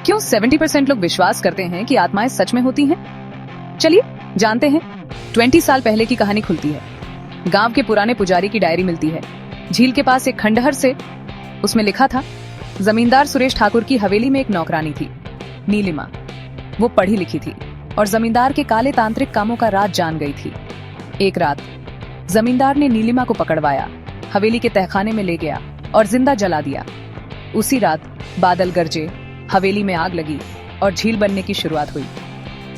क्यों 70% लोग विश्वास करते हैं कि आत्माएं सच में होती हैं? चलिए जानते हैं। 20 साल पहले की कहानी खुलती है। गांव के पुराने पुजारी की डायरी मिलती है। झील के पास एक खंडहर से उसमें लिखा था, जमींदार सुरेश ठाकुर की हवेली में एक नौकरानी थी, नीलिमा। वो पढ़ी लिखी थी और जमींदार के काले तांत्रिक कामों का राज जान गई थी। एक रात जमींदार ने नीलिमा को पकड़वाया, हवेली के तहखाने में ले गया और जिंदा जला दिया। उसी रात बादल गरजे, हवेली में आग लगी और झील बनने की शुरुआत हुई।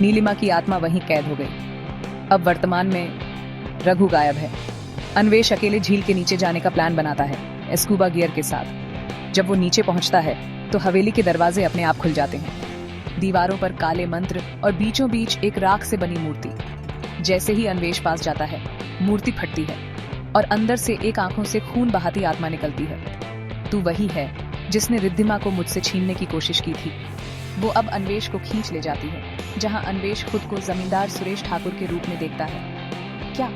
नीलिमा की आत्मा वहीं कैद हो गई। अब वर्तमान में रघु गायब है। अन्वेष अकेले झील के नीचे जाने का प्लान बनाता है, स्कूबा गियर के साथ। जब वो नीचे पहुंचता है तो हवेली के दरवाजे अपने आप खुल जाते हैं। दीवारों पर काले मंत्र और बीचों बीच एक राख से बनी मूर्ति। जैसे ही अन्वेष पास जाता है, मूर्ति फटती है और अंदर से एक आंखों से खून बहाती आत्मा निकलती है। तू वही है जिसने रिद्धिमा को मुझसे छीनने की कोशिश की थी। वो अब अन्वेष को खींच ले जाती है, जहां अन्वेष खुद को जमींदार सुरेश ठाकुर के रूप में देखता है। क्या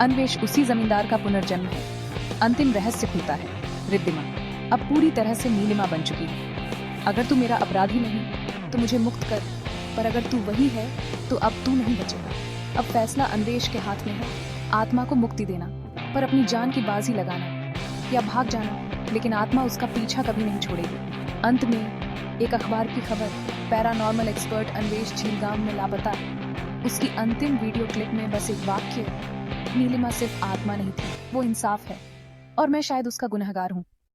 अन्वेष उसी जमींदार का पुनर्जन्म है? अंतिम रहस्य खुलता है। रिद्धिमा अब पूरी तरह से नीलिमा बन चुकी है। अगर तू मेरा अपराधी नहीं तो मुझे मुक्त कर, पर अगर तू वही है तो अब तू नहीं बचेगा। अब फैसला अन्वेष के हाथ में है। आत्मा को मुक्ति देना, पर अपनी जान की बाजी लगाना या भाग जाना, लेकिन आत्मा उसका पीछा कभी नहीं छोड़ेगी। अंत में एक अखबार की खबर, पैरानॉर्मल एक्सपर्ट अन्वेष झील गांव में लापता। उसकी अंतिम वीडियो क्लिप में बस एक वाक्य, नीलिमा सिर्फ आत्मा नहीं थी, वो इंसाफ है और मैं शायद उसका गुनहगार हूँ।